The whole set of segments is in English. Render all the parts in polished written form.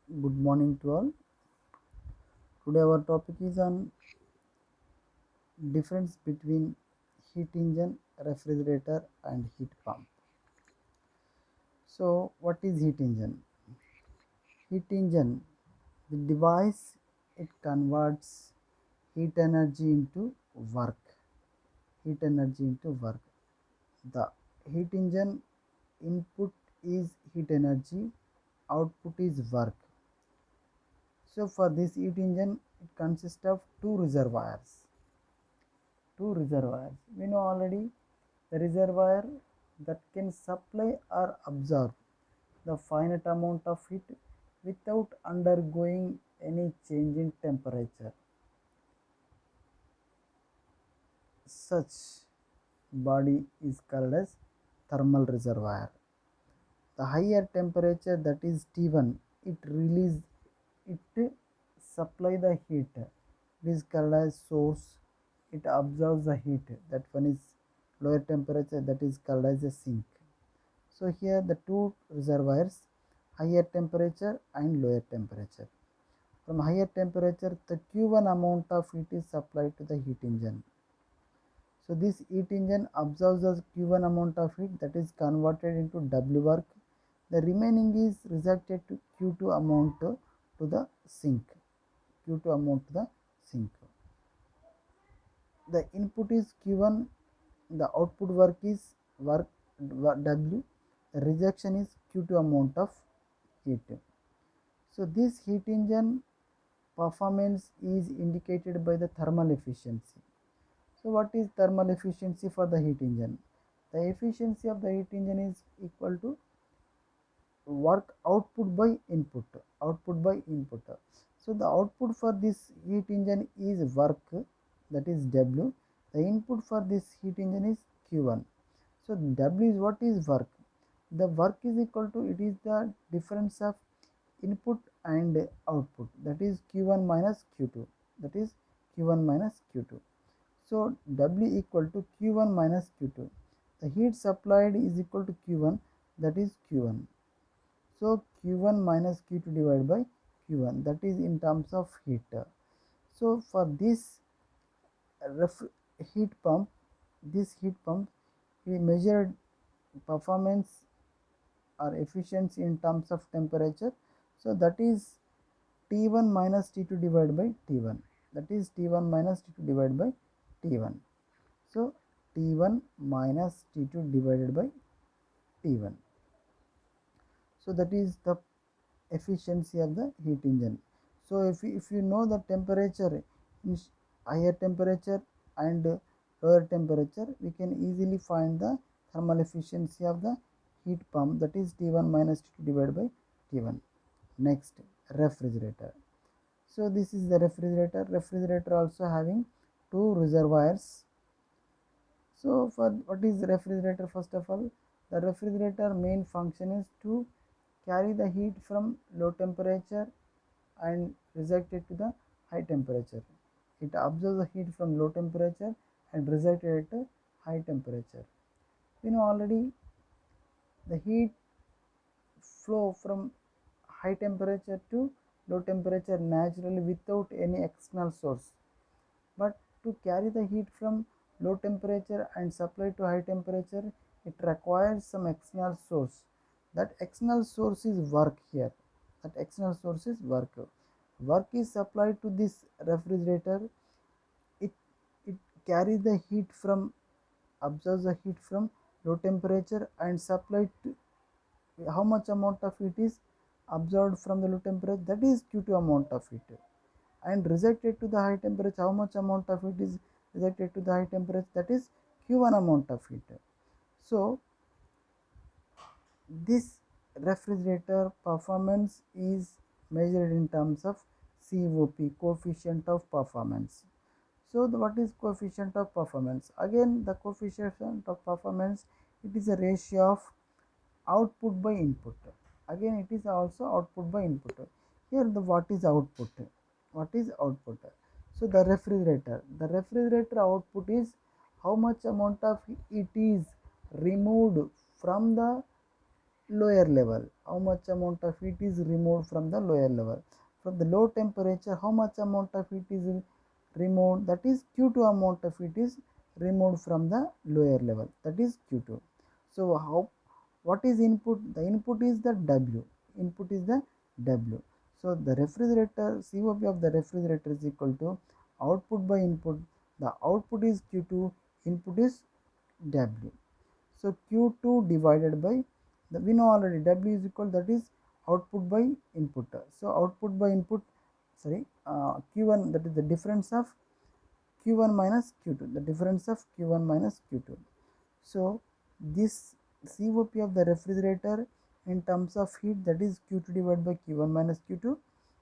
Good morning to all. Today our topic is on difference between heat engine, refrigerator and heat pump. So what is heat engine? Heat engine, the device it converts heat energy into work. Heat energy into work. The heat engine input is heat energy, output is work. So for this heat engine it consists of two reservoirs. We know already the reservoir that can supply or absorb the finite amount of heat without undergoing any change in temperature. Such body is called as thermal reservoir. The higher temperature, that is T1, it supply the heat. It is called as source. It absorbs the heat. That one is lower temperature, that is called as a sink. So here the two reservoirs, higher temperature and lower temperature. From higher temperature, the Q1 amount of heat is supplied to the heat engine. So this heat engine absorbs the Q1 amount of heat, that is converted into W work. The remaining is rejected to Q2 amount to the sink. Q2 amount to the sink. The input is Q1, the output work is work W, the rejection is Q2 amount of heat. So this heat engine performance is indicated by the thermal efficiency. So what is thermal efficiency for the heat engine? The efficiency of the heat engine is equal to work output by input. So the output for this heat engine is work, that is W. The input for this heat engine is Q1. So W is what is work. The work is equal to, it is the difference of input and output, that is Q1 minus Q2, that is Q1 minus Q2. So W equal to Q1 minus Q2. The heat supplied is equal to Q1, that is Q1. So Q1 minus Q2 divided by Q1, that is in terms of heat. So for this heat pump, we measured performance or efficiency in terms of temperature. So that is T1 minus T2 divided by T1, that is T1 minus T2 divided by T1. So T1 minus T2 divided by T1. So that is the efficiency of the heat engine. So if you know the temperature, in higher temperature and lower temperature, we can easily find the thermal efficiency of the heat pump, that is T1 minus T2 divided by T1. Next, refrigerator. So this is the refrigerator also having two reservoirs. So for what is refrigerator? First of all, the refrigerator main function is to carry the heat from low temperature and reject it to the high temperature. It absorbs the heat from low temperature and reject it at high temperature. We know already the heat flow from high temperature to low temperature naturally without any external source. But to carry the heat from low temperature and supply to high temperature, it requires some external source. That external source is work here. That external source is work. Work is supplied to this refrigerator. It it carries the heat from, absorbs the heat from low temperature and supplied to, how much amount of heat is absorbed from the low temperature, that is Q2 amount of heat, and rejected to the high temperature, how much amount of heat is rejected to the high temperature, that is Q1 amount of heat. So this refrigerator performance is measured in terms of COP, coefficient of performance. So what is coefficient of performance? Again, the coefficient of performance, it is a ratio of output by input. Again, it is also output by input. Here the what is output? What is output? So the refrigerator output is how much amount of it is removed from the lower level, how much amount of heat is removed from the lower level. From the low temperature, how much amount of heat is removed, that is Q2 amount of heat is removed from the lower level, that is Q2. So how, what is input? The input is the W, input is the W. So the refrigerator, COP of the refrigerator is equal to output by input. The output is Q2, input is W. So Q2 divided by, we know already W is equal, that is output by input. So output by input, sorry, Q1, that is the difference of Q1 minus Q2, the difference of Q1 minus Q2. So this COP of the refrigerator in terms of heat, that is Q2 divided by Q1 minus Q2.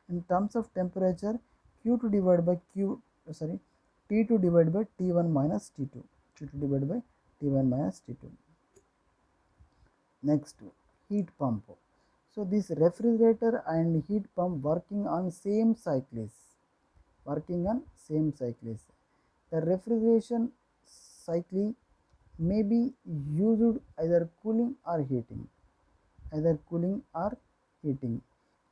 In terms of temperature, Q2 divided by T2 divided by T1 minus T2. T2 divided by T1 minus T2. Next, heat pump. So this refrigerator and heat pump working on same cycles, working on same cycles. The refrigeration cycle may be used either cooling or heating, either cooling or heating.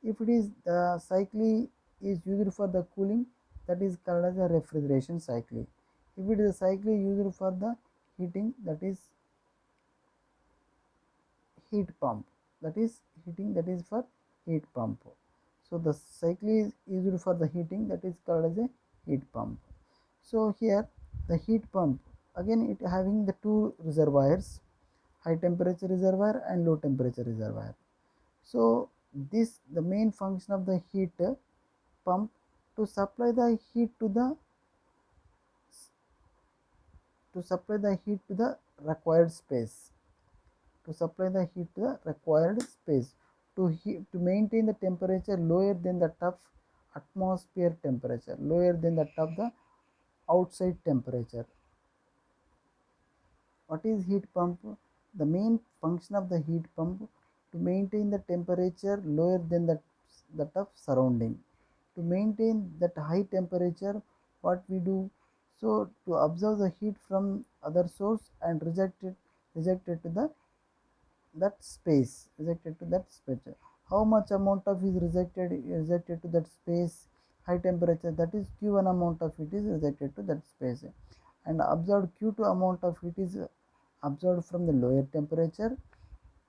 If it is the cycle is used for the cooling, that is called as a refrigeration cycle. If it is a cycle used for the heating, that is heat pump, that is heating, that is for heat pump. So the cycle is used for the heating, that is called as a heat pump. So here the heat pump, again it having the two reservoirs, high temperature reservoir and low temperature reservoir. So this the main function of the heat pump to supply the heat to the required space, to supply the heat to the required space, to maintain the temperature lower than the top atmosphere temperature, lower than the top the outside temperature. What is heat pump? The main function of the heat pump to maintain the temperature lower than that of surrounding. To maintain that high temperature, what we do? So to absorb the heat from other source and reject it to the that space, rejected to that space. How much amount of is rejected to that space? High temperature, that is Q1 amount of heat is rejected to that space, and absorbed Q2 amount of heat is absorbed from the lower temperature.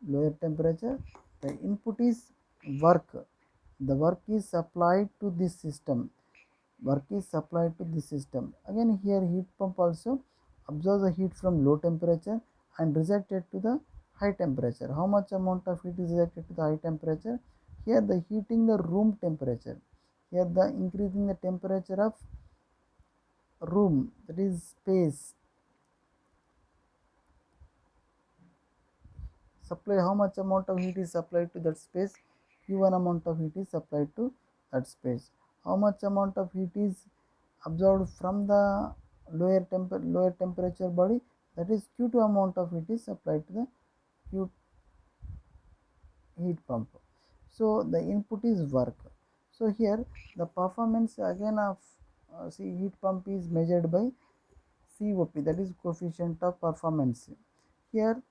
The input is work, the work is supplied to this system, again here heat pump also absorbs the heat from low temperature and rejected to the high temperature. How much amount of heat is rejected to the high temperature? Here the heating the room temperature, here the increasing the temperature of room, that is space, supply, how much amount of heat is supplied to that space? Q1 amount of heat is supplied to that space. How much amount of heat is absorbed from the lower temperature body? That is Q2 amount of heat is supplied to the Q heat pump. So the input is work. So here the performance again of heat pump is measured by COP, that is coefficient of performance. Here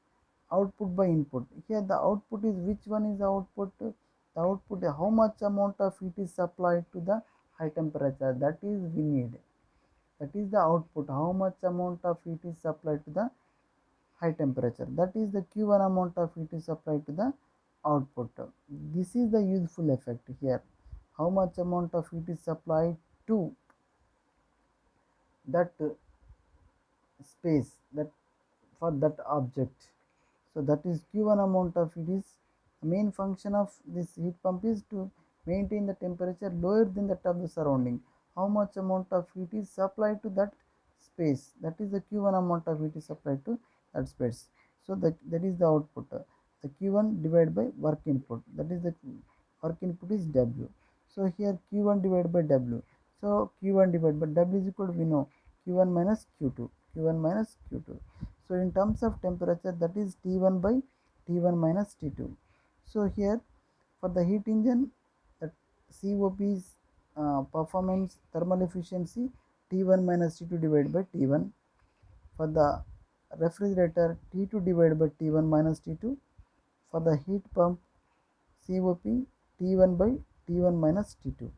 output by input, here the output is, which one is the output? The output, how much amount of heat is supplied to the high temperature, that is we need, that is the output, how much amount of heat is supplied to the high temperature, that is the Q1 amount of heat is supplied to the output. This is the useful effect here, how much amount of heat is supplied to that space, that for that object. So that is Q1 amount of heat is, the main function of this heat pump is to maintain the temperature lower than that of the surrounding. How much amount of heat is supplied to that space, that is the Q1 amount of heat is supplied to that space. So that is the output, the Q1 divided by work input, that is the work input is W. So here Q1 divided by W, so Q1 divided by W is equal to, we know, Q1 minus Q2, Q1 minus Q2. So in terms of temperature, that is T1 by T1 minus T2. So here for the heat engine, the COP is performance thermal efficiency T1 minus T2 divided by T1. For the refrigerator, T2 divided by T1 minus T2. for the heat pump COP T1 by T1 minus T2.